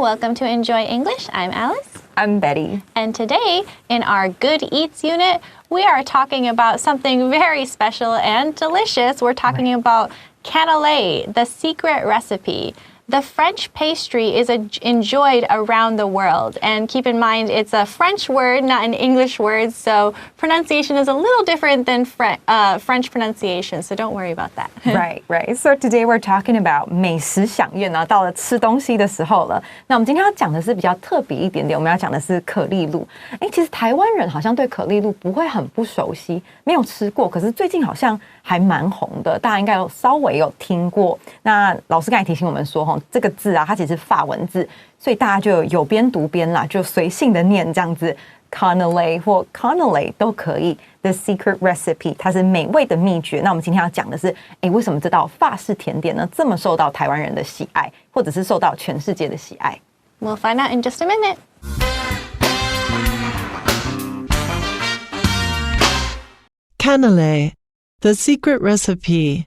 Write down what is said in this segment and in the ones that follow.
welcome to Enjoy English. I'm Alice. I'm Betty. And today, in our Good Eats unit, we are talking about something very special and delicious. We're talking about Canelé, the secret recipe. The French pastry is enjoyed around the world. And keep in mind, it's a French word, not an English word, so pronunciation is a little different than French pronunciation, so don't worry about that. Right. So today we're talking about 美食飨宴呢，到了吃东西的时候了。那我们今天要讲的是比较特别一点点，我们要讲的是可丽露。其实台湾人好像对可丽露不会很不熟悉，没有吃过，可是最近好像还蛮红的，大家应该稍微有听过。那老师刚才提醒我们说，这个字啊，它其实是法文字，所以大家就有边读边啦，就随性的念这样子 Canelé 或 Canelé 都可以。The secret recipe 它是美味的秘诀。那我们今天要讲的是，为什么这道法式甜点呢这么受到台湾人的喜爱，或者是受到全世界的喜爱？ We'll find out in just a minute. Canelé, the secret recipe.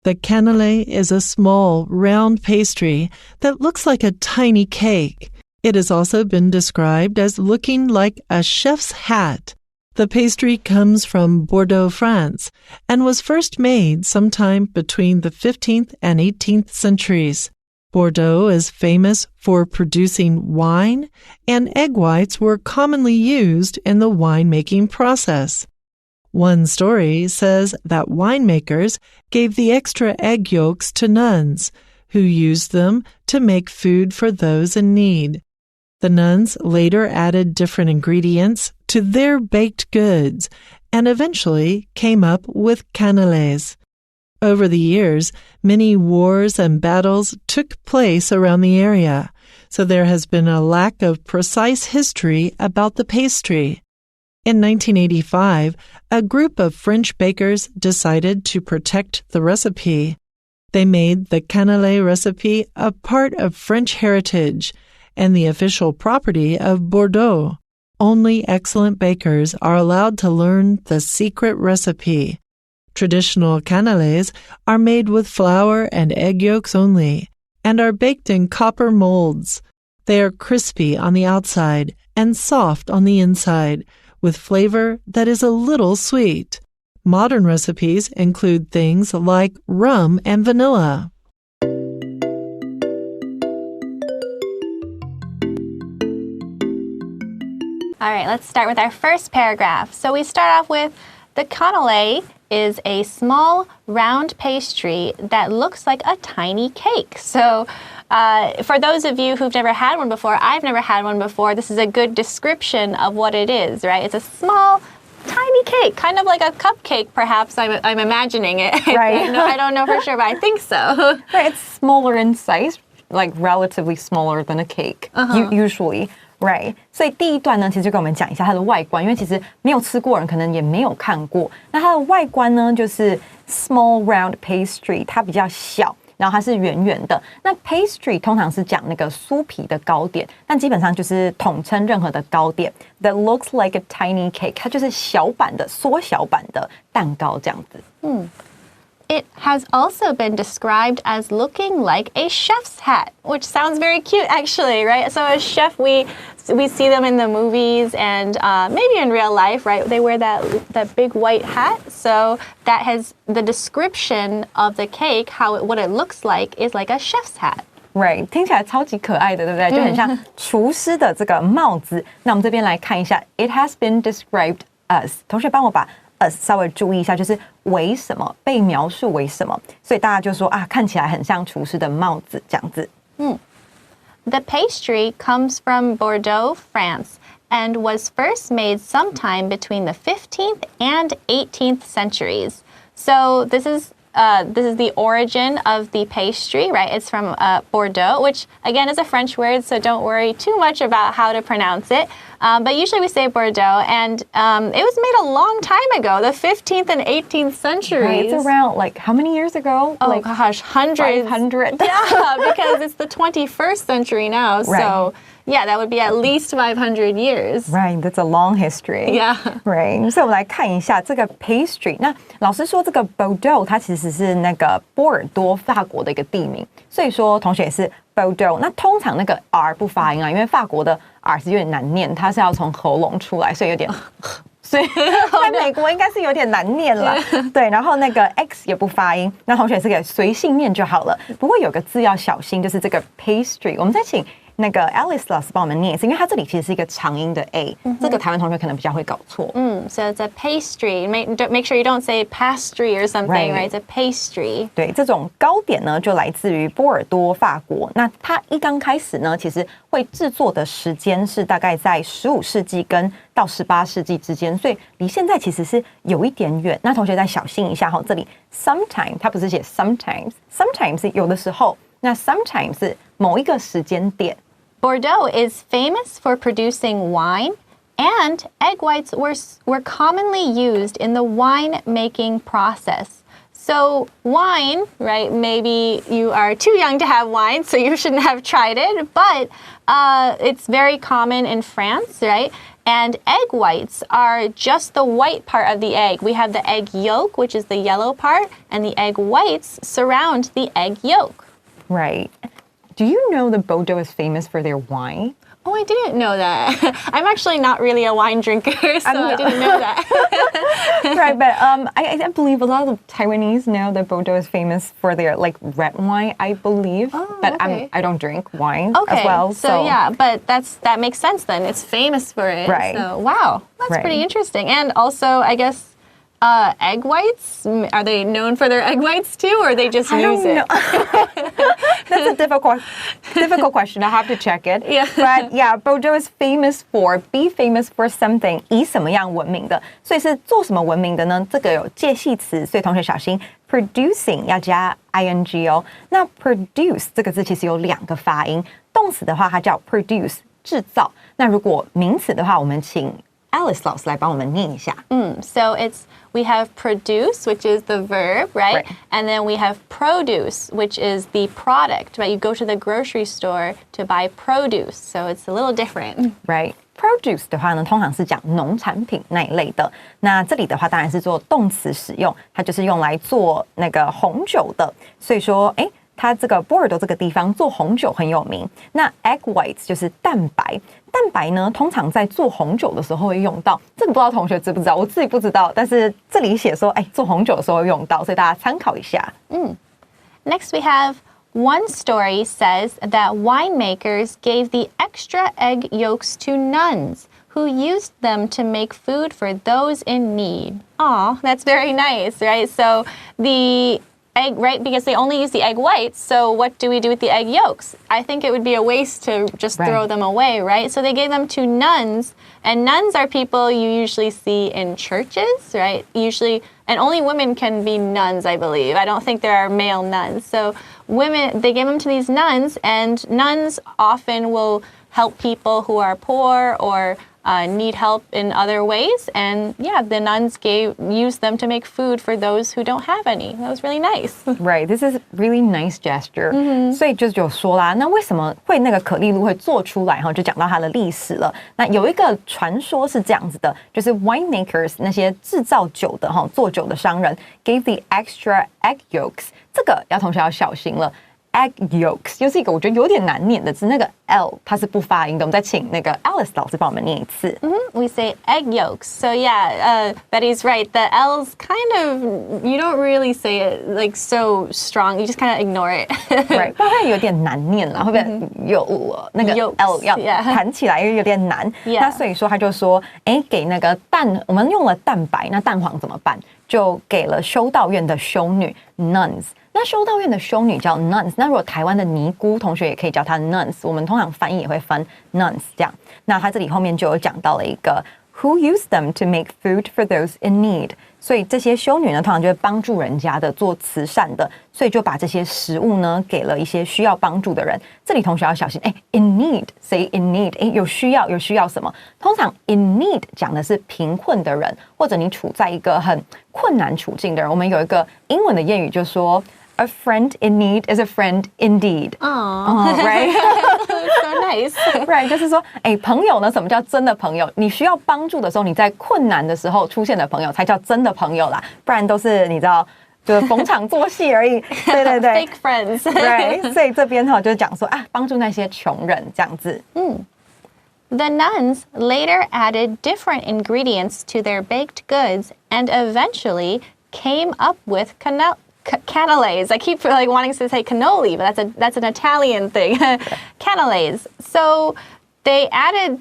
The canelé is a small, round pastry that looks like a tiny cake. It has also been described as looking like a chef's hat. The pastry comes from Bordeaux, France, and was first made sometime between the 15th and 18th centuries. Bordeaux is famous for producing wine, and egg whites were commonly used in the winemaking process. One story says that winemakers gave the extra egg yolks to nuns, who used them to make food for those in need. The nuns later added different ingredients to their baked goods and eventually came up with canelés. Over the years, many wars and battles took place around the area, so there has been a lack of precise history about the pastry. In 1985, a group of French bakers decided to protect the recipe. They made the Canelé recipe a part of French heritage and the official property of Bordeaux. Only excellent bakers are allowed to learn the secret recipe. Traditional canelés are made with flour and egg yolks only and are baked in copper molds. They are crispy on the outside and soft on the inside, with flavor that is a little sweet. Modern recipes include things like rum and vanilla. All right, let's start with our first paragraph. So we start off with the canelé is a small round pastry that looks like a tiny cake. So for those of you who've never had one before, I've never had one before, this is a good description of what it is, right? It's a small, tiny cake, kind of like a cupcake, perhaps. I'm imagining it. Right. I don't know for sure, but I think so. Right, it's smaller in size, like relatively smaller than a cake, usually. Right. 所以第一段呢，其实就跟我们讲一下它的外观，因为其实没有吃过人可能也没有看过。那它的外观呢，就是 small round pastry， 它比较小，然后它是圆圆的。那 pastry 通常是讲那个酥皮的糕点，但基本上就是统称任何的糕点。That looks like a tiny cake， 它就是小版的、缩小版的蛋糕这样子。It has also been described as looking like a chef's hat, which sounds very cute, actually, right? So a chef, we see them in the movies and maybe in real life, right? They wear that big white hat. So that has the description of the cake, what it looks like is like a chef's hat. Right， 听起来超级可爱的，对不对？就很像厨师的这个帽子。那我们这边来看一下 ，It has been described as。同学帮我把稍微注意一下，就是为什么被描述为什么，所以大家就说啊，看起来很像厨师的帽子这样子。The pastry comes from Bordeaux, France, and was first made sometime between the 15th and 18th centuries. So this is the origin of the pastry, right? It's from Bordeaux, which again is a French word, so don't worry too much about how to pronounce it. But usually we say Bordeaux, and it was made a long time ago, the 15th and 18th centuries. Right, it's around like how many years ago? Oh like gosh, hundreds. 500. Yeah, because it's the 21st century now, so Yeah, that would be at least 500 years. Right, that's a long history. Yeah. Right. 所以我们来看一下这个 pastry。那老师说这个 Bordeaux 它其实是那个波尔多法国的一个地名，所以说同学也是 Bordeaux。那通常那个 R 不发音啊，因为法国的 R 是有点难念，它是要从喉咙出来，所以有点。所以在美国应该是有点难念了，对，然后那个 X 也不发音，那同学也是可以随性念就好了。不过有个字要小心，就是这个 pastry。我们再请那个 Alice 老师帮我们念一次，因为它这里其实是一个长音的 A，这个台湾同学可能比较会搞错。So it's a pastry. Make sure you don't say pastry or something, right? It's a pastry. 对，这种糕点呢，就来自于波尔多法国。那它一刚开始呢，其实会制作的时间是大概在15世纪到18世纪之间，所以离现在其实是有一点远。那同学再小心一下哈，这里 sometime 它不是写 sometimes 是有的时候，那 sometimes 是某一个时间点。Bordeaux is famous for producing wine, and egg whites were commonly used in the wine-making process. So wine, right, maybe you are too young to have wine, so you shouldn't have tried it, but it's very common in France, right? And egg whites are just the white part of the egg. We have the egg yolk, which is the yellow part, and the egg whites surround the egg yolk. Right. Do you know that Bordeaux is famous for their wine? Oh, I didn't know that. I'm actually not really a wine drinker, so I didn't know that. Right, but I believe a lot of Taiwanese know that Bordeaux is famous for their like red wine, I believe. But okay. I don't drink wine Okay, as well. So yeah, but that makes sense then. It's famous for it. Right. So wow, that's Right. pretty interesting. And also, I guess egg whites, are they known for their egg whites too, or they just use it? That's a difficult question. I have to check it. Yeah. But yeah, Bordeaux is be famous for something. 以什么样闻名的？所以是做什么闻名的呢？这个有介系词，所以同学小心 producing 要加 ing 哦。那 produce 这个字其实有2个发音，动词的话它叫 produce 制造。那如果名词的话，我们请 Alice 老师来帮我们念一下。So we have produce, which is the verb, right? Right. And then we have produce, which is the product, right? You go to the grocery store to buy produce, so it's a little different. Right. Produce 的话呢，通常是讲农产品那一类的。那这里的话，当然是做动词使用，它就是用来做那个红酒的。所以说，它这个波尔多这个地方做红酒很有名。那 egg whites 就是蛋白。蛋白呢，通常在做红酒的时候会用到，这个不知道同学知不知道？我自己不知道，但是这里写说，做红酒的时候会用到，所以大家参考一下。Next we have one story says that winemakers gave the extra egg yolks to nuns who used them to make food for those in need. Aw, that's very nice, right? So the egg, right? Because they only use the egg whites. So what do we do with the egg yolks? I think it would be a waste to just throw them away, right? So they gave them to nuns, and nuns are people you usually see in churches, right? Usually, and only women can be nuns, I believe. I don't think there are male nuns. So women, they gave them to these nuns, and nuns often will help people who are poor or need help in other ways. And yeah, the nuns used them to make food for those who don't have any. That was really nice. Right, this is really nice gesture. 所以就有说啦，那为什么会那个可丽露会做出来哈？就讲到它的历史了。那有一个传说是这样子的，就是 winemakers 那些制造酒的哈，做酒的商人 gave the extra egg yolks。这个同学要小心了。egg yolks 又是一个我觉得有点难念的字，那个 L 它是不发音的。我们再请那个 Alice 老师帮我们念一次。We say egg yolks. So yeah, Betty's right. The L's kind of, you don't really say it like so strong. You just kind of ignore it. Right， 不然会有点难念啦，会不会有那个 L 要弹起来有点难？那所以说他就说，给那个蛋，我们用了蛋白，那蛋黄怎么办？就给了修道院的修女 nuns。那修道院的修女叫 nuns， 那如果台湾的尼姑同学也可以叫她 nuns， 我们通常翻译也会翻 nuns 这样。那他这里后面就有讲到了一个 who use them to make food for those in need， 所以这些修女呢通常就会帮助人家的，做慈善的，所以就把这些食物呢给了一些需要帮助的人。这里同学要小心，in need say in need， 有需要什么？通常 in need 讲的是贫困的人，或者你处在一个很困难处境的人。我们有一个英文的谚语就说 a friend in need is a friend indeed. Right? So nice. Right, 就是说，朋友呢，什么叫真的朋友？你需要帮助的时候，你在困难的时候出现的朋友才叫真的朋友啦，不然都是你知道。就是逢场作戏而已，对对对 Fake friends. Right, 所以这边就是讲说帮助那些穷人这样子。The nuns later added different ingredients to their baked goods and eventually came up with canelés. I keep wanting to say cannoli, but that's an Italian thing. Canelés. So they added,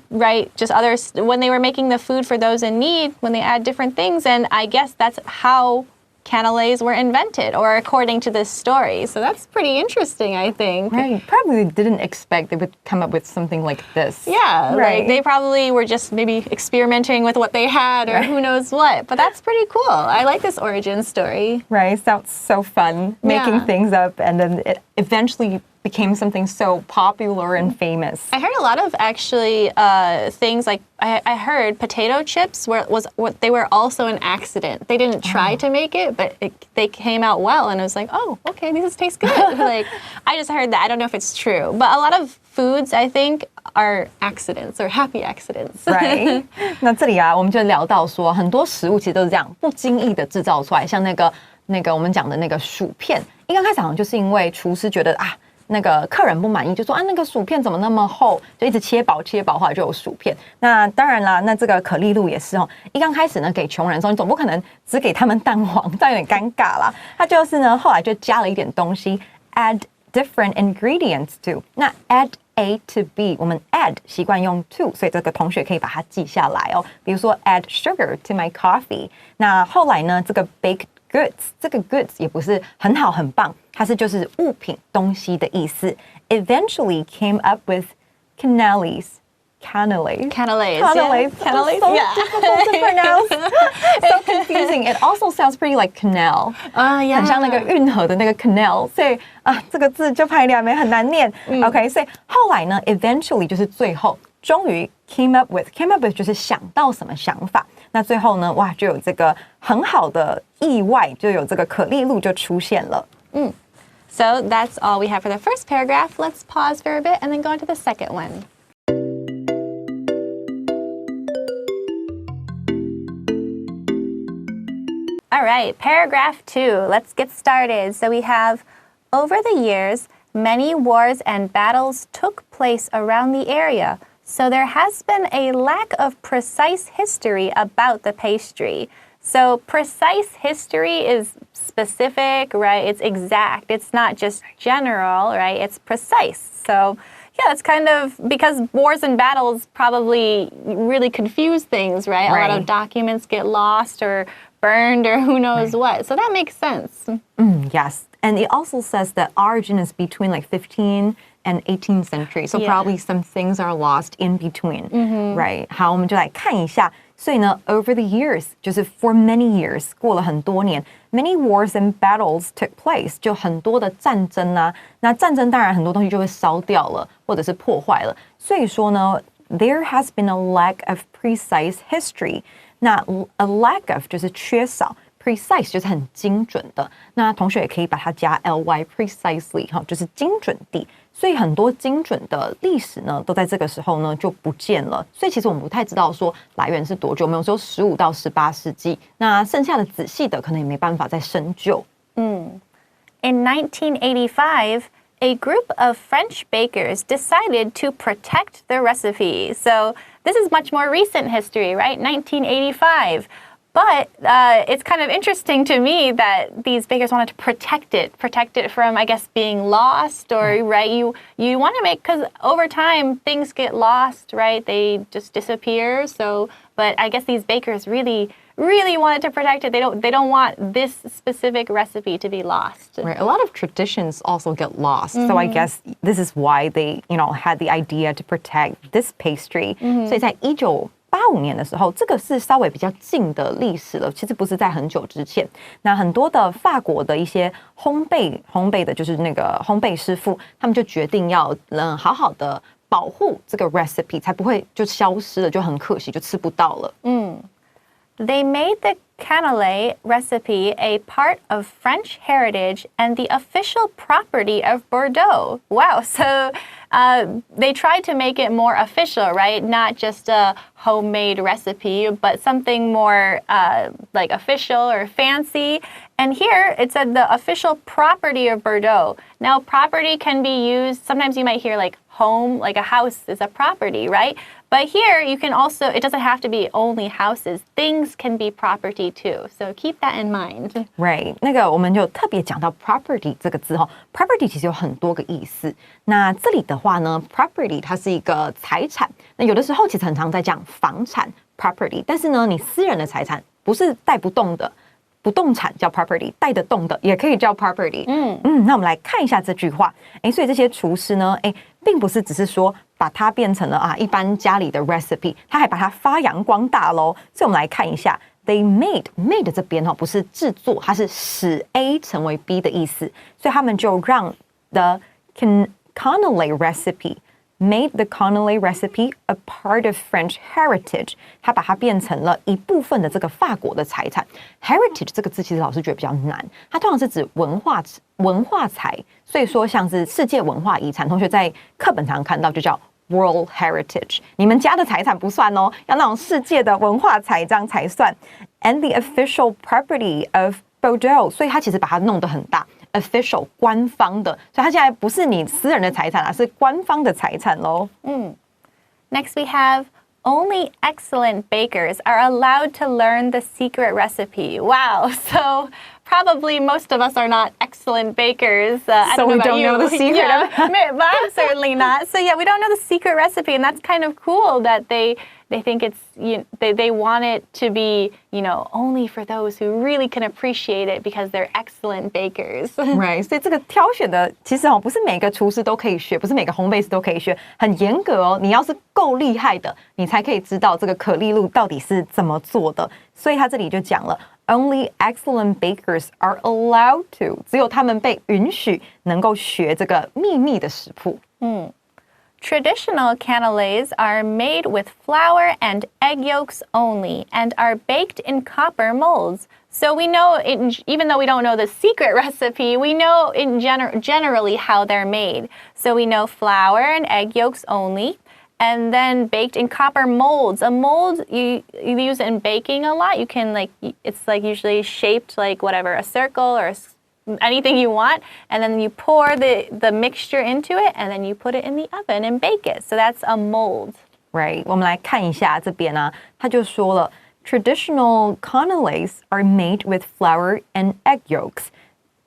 just others when they were making the food for those in need, when they add different things, and I guess that's how Canelés were invented, or according to this story. So that's pretty interesting, I think. Right. Probably didn't expect they would come up with something like this. Yeah, right. They probably were just maybe experimenting with what they had or who knows what. But that's pretty cool. I like this origin story. Right. Sounds so fun, making things up, and then it eventually became something so popular and famous. I heard a lot of actually things like I heard potato chips they were also an accident. They didn't try to make it, but they came out well, and I was like, oh, okay, these taste good. I just heard that. I don't know if it's true, but a lot of foods I think are accidents or happy accidents. Right. 那这里我们就聊到说，很多食物其实都是这样不经意的制造出来，像那个我们讲的那个薯片，一刚开始好像就是因为厨师觉得那个客人不满意，就说那个薯片怎么那么厚，就一直切薄，后来就有薯片。那当然啦，那这个可丽露也是一刚开始呢给穷人的时候，你总不可能只给他们蛋黄，这样有点尴尬啦。他就是呢后来就加了一点东西 ，add different ingredients to。那 add A to B， 我们 add 习惯用 to， 所以这个同学可以把它记下来哦。比如说 add sugar to my coffee。那后来呢，这个 baked goods， 这个 goods 也不是很好很棒，它是就是物品东西的意思。Eventually came up with Canelés. Canelés. So difficult to pronounce. So confusing. It also sounds pretty like canal. 很像那个运河的那个 canal. 所以这个字就拍两枚很难念。OK， 所以后来呢 ，eventually 就是最后，终于 came up with 就是想到什么想法。那最后呢，就有这个很好的意外，就有这个可丽露就出现了。So that's all we have for the first paragraph. Let's pause for a bit and then go on to the second one. All right, paragraph 2. Let's get started. So we have, over the years, many wars and battles took place around the area. So there has been a lack of precise history about the pastry. So precise history is specific, right? It's exact. It's not just general, right? It's precise. So yeah, it's kind of because wars and battles probably really confuse things, right? A lot of documents get lost or burned or who knows what. So that makes sense. Yes. And it also says that origin is between 15th and 18th century. So probably some things are lost in between, right? 好，我们就来看一下。所以呢 over the years 就是 for many years 过了很多年 many wars and battles took place 就很多的战争啊，那战争当然很多东西就会烧掉了或者是破坏了，所以说呢 there has been a lack of precise history 那 a lack of 就是缺少precise 就是很精准的，那同学也可以把它加 ly precisely 就是精准地，所以很多精准的历史呢都在这个时候呢就不见了，所以其实我们不太知道说来源是多久，我们有时候15到18世纪，那剩下的仔细的可能也没办法再深究。In 1985, a group of French bakers decided to protect the recipe. So this is much more recent history, right? 1985. But it's kind of interesting to me that these bakers wanted to protect it from, I guess, being lost or, right? You want to make, because over time things get lost, right? They just disappear. So, but I guess these bakers really wanted to protect it. They don't want this specific recipe to be lost. Right. A lot of traditions also get lost. So I guess this is why they, had the idea to protect this pastry. 所以在1985年的时候，这个是稍微比较近的历史了，其实不是在很久之前。那很多的法国的一些烘焙的，就是那个烘焙师傅，他们就决定要好好的保护这个 recipe， 才不会就消失了，就很可惜，就吃不到了。They made the Canelé recipe a part of French heritage and the official property of Bordeaux. Wow, so they tried to make it more official, right? Not just a homemade recipe, but something more like official or fancy. And here it said the official property of Bordeaux. Now, property can be used, sometimes you might hear like home, like a house is a property, right? But here you can also, it doesn't have to be only houses. Things can be property too. So keep that in mind. Right. 那个我们就特别讲到 property 这个字哈 ，property 其实有很多个意思。那这里的话呢 ，property 它是一个财产。那有的时候其实很常在讲房产 property， 但是呢，你私人的财产不是带不动的。不动产叫 property， 带得动的也可以叫 property。那我们来看一下这句话。所以这些厨师呢，并不是只是说把它变成了一般家里的 recipe， 他还把它发扬光大咯。所以我们来看一下 ，they made 这边不是制作，它是使 A 成为 B 的意思，所以他们就让 the Canelé recipe。Made the Canelé recipe a part of French heritage， 它把它变成了一部分的这个法国的财产。Heritage 这个字其实老师觉得比较难，它通常是指文化财，所以说像是世界文化遗产，同学在课本常看到就叫 World Heritage。你们家的财产不算哦，要那种世界的文化财这样才算。And the official property of Bordeaux， 所以它其实把它弄得很大。official 官方的，所以它现在不是你私人的财产是官方的财产咯。Next we have only excellent bakers are allowed to learn the secret recipe. Wow, so probably most of us are not excellent bakers. I so don't know we about don't you. know the secret. Yeah, but I'm certainly not. So yeah, we don't know the secret recipe, and that's kind of cool that they think it's they want it to be only for those who really can appreciate it because they're excellent bakers. Right， 所以这个挑选的其实不是每个厨师都可以学，不是每个烘焙师都可以学，很严格哦。你要是够厉害的，你才可以知道这个可丽露到底是怎么做的。所以他这里就讲了 ，Only excellent bakers are allowed to， 只有他们被允许能够学这个秘密的食谱。Traditional canelés are made with flour and egg yolks only and are baked in copper molds. So we know, even though we don't know the secret recipe, we know generally how they're made. So we know flour and egg yolks only, and then baked in copper molds. A mold, you use it in baking a lot. You can it's usually shaped like whatever, a circle or anything you want, and then you pour the mixture into it, and then you put it in the oven and bake it. So that's a mold. Right. 我们来看一下这边他就说了 Traditional canelés are made with flour and egg yolks.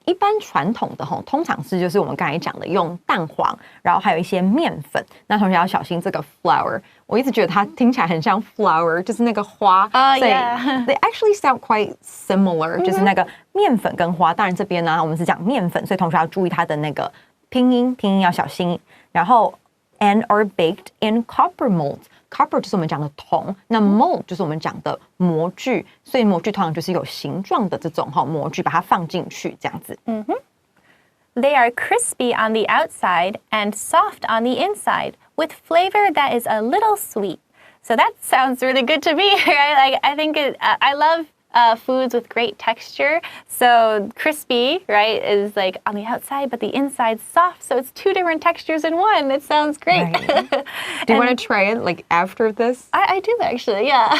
一般传统的通常是就是我们刚才讲的用蛋黄，然后还有一些面粉。那同学要小心这个 flour， 我一直觉得它听起来很像 flower， 就是那个花。所以 they actually sound quite similar， 就是那个面粉跟花。当然这边我们是讲面粉，所以同学要注意它的那个拼音要小心。然后 and are baked in copper molds。Copper 就是我们讲的铜，那 mold 就是我们讲的模具，所以模具通常就是有形状的这种模具，把它放进去这样子。They are crispy on the outside and soft on the inside, with flavor that is a little sweet. So that sounds really good to me, right? I think I love foods with great texture. So crispy, right, is like on the outside, but the inside's soft. So it's two different textures in one. It sounds great. Right. Do you want to try it after this? I do actually, yeah.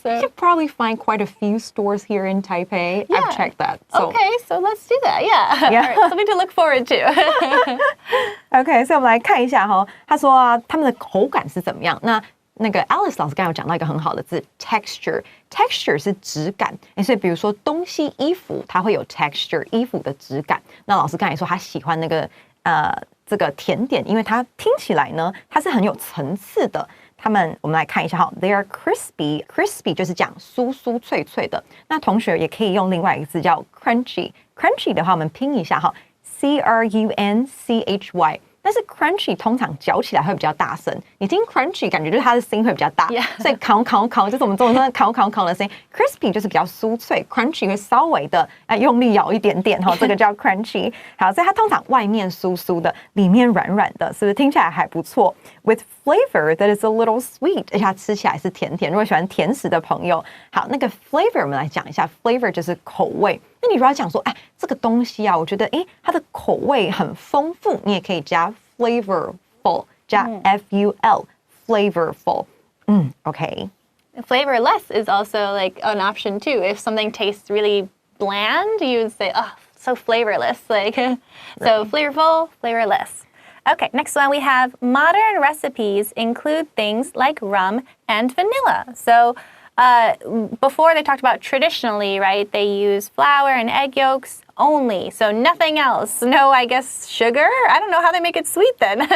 So. You could probably find quite a few stores here in Taipei. Yeah. I've checked that. So. Okay, so let's do that. Yeah. All right, something to look forward to. OK， 所以我们来看一下他说他们的口感是怎么样。那个 Alice 老师刚才有讲到一个很好的字 texture 是质感，所以比如说东西衣服它会有 texture 衣服的质感。那老师刚才说他喜欢那个这个甜点，因为它听起来呢它是很有层次的。我们来看一下they are crispy 就是讲酥酥脆脆的。那同学也可以用另外一个字叫 crunchy 的话我们拼一下CRUNCHY。但是 crunchy 通常嚼起来会比较大声。你听 crunchy 感觉就是它的声音会比较大， Yeah. 所以烤就是我们中文说烤的声音。crispy 就是比较酥脆 ，crunchy 会稍微的用力咬一点点这个叫 crunchy。好，所以它通常外面酥酥的，里面软软的，是不是听起来还不错 ？With flavor that is a little sweet， 而且它吃起来是甜甜。如果喜欢甜食的朋友，好，那个 flavor 我们来讲一下 ，flavor 就是口味。那你如果要讲说，这个东西啊，我觉得它的口味很丰富，你也可以加 flavorful， 加 ful，flavorful。OK。Flavorless is also like an option too. If something tastes really bland, you would say, oh, so flavorless. So flavorful, flavorless. Okay, next one we have modern recipes include things like rum and vanilla. So before they talked about traditionally, right? They use flour and egg yolks only, so nothing else. No, I guess sugar? I don't know how they make it sweet then.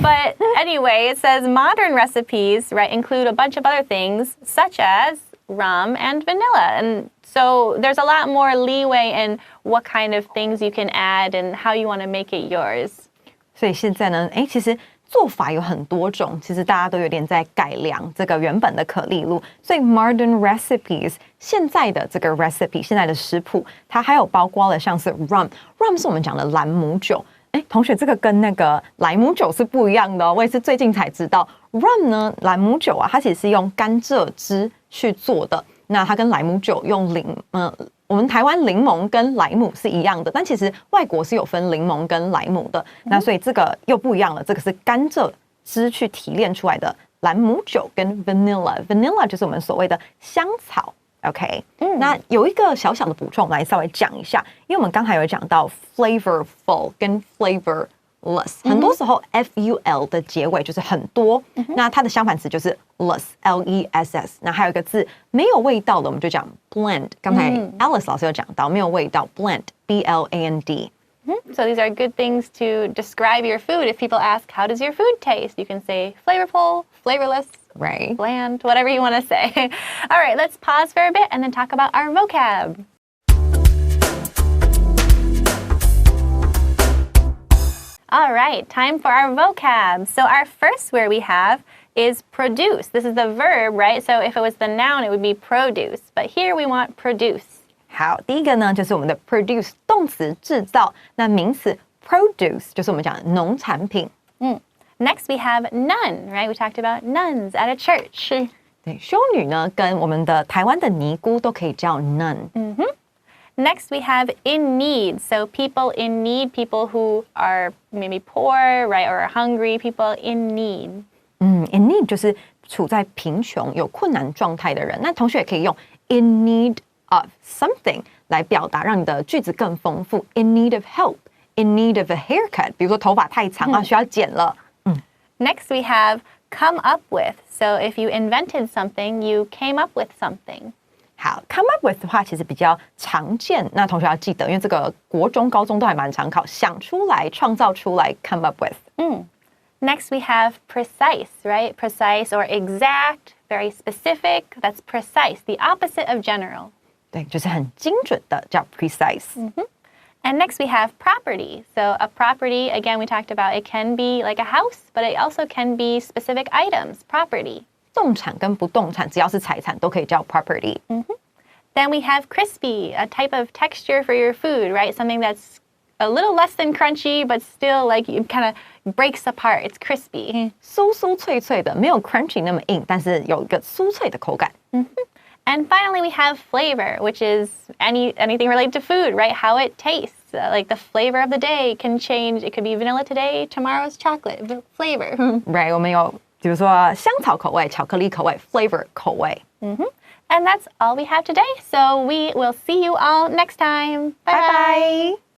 But anyway, it says modern recipes, right, include a bunch of other things such as rum and vanilla. And so there's a lot more leeway in what kind of things you can add and how you want to make it yours. 所以现在呢，其实做法有很多种，其实大家都有点在改良这个原本的可丽露。所以 modern recipes 现在的这个 recipe 现在的食谱，它还有包括了像是 rum 是我们讲的朗姆酒。同学，这个跟那个莱姆酒是不一样的哦。我也是最近才知道 rum 呢，朗姆酒啊，它其实是用甘蔗汁去做的。那它跟莱姆酒用我们台湾柠檬跟莱姆是一样的，但其实外国是有分柠檬跟莱姆的。那所以这个又不一样了，这个是甘蔗汁去提炼出来的朗姆酒跟 vanilla 就是我们所谓的香草。OK，那有一个小小的补充，我们来稍微讲一下，因为我们刚才有讲到 flavorful 跟 flavorless，很多时候 ful 的结尾就是很多，那它的相反词就是 less，less。那还有一个字没有味道的，我们就讲 bland。刚才 Alice 老师有讲到没有味道 bland，bland。So these are good things to describe your food. If people ask, how does your food taste? You can say flavorful, flavorless, right, bland, whatever you want to say. All right, let's pause for a bit and then talk about our vocab. All right, time for our vocab. So our first word we have is produce. This is the verb, right? So if it was the noun, it would be produce. But here we want produce. 好，第一个呢就是我们的 produce 动词制造，那名词 produce 就是我们讲的农产品。Next we have nun, right? We talked about nuns at a church. 对，修女呢跟我们的台湾的尼姑都可以叫 nun。Next we have in need. So people in need, people who are maybe poor, right, or hungry, people in need. In need 就是处在贫穷有困难状态的人。那同学也可以用 in need of something 来表达，让你的句子更丰富。In need of help, in need of a haircut， 比如说头发太长需要剪了。Next we have come up with. So if you invented something, you came up with something. 好 ，come up with 的话其实比较常见，那同学要记得，因为这个国中、高中都还蛮常考，想出来、创造出来 come up with。Next we have precise, right? Precise or exact, very specific. That's precise, the opposite of general. 对，就是很精准的，叫 precise。And next we have property. So a property, again, we talked about it can be like a house, but it also can be specific items, property. 动产跟不动产，只要是財產都可以叫 property。Then we have crispy, a type of texture for your food, right? Something that's a little less than crunchy, but still like it kind of breaks apart. It's crispy. 酥酥脆脆的，没有 crunchy 那么硬，但是有一个酥脆的口感。And finally, we have flavor, which is anything related to food, right? How it tastes. Like the flavor of the day can change. It could be vanilla today, tomorrow's chocolate flavor. Right, 我们有比如说香草口味、巧克力口味 flavor 口味。And that's all we have today. So we will see you all next time. Bye bye.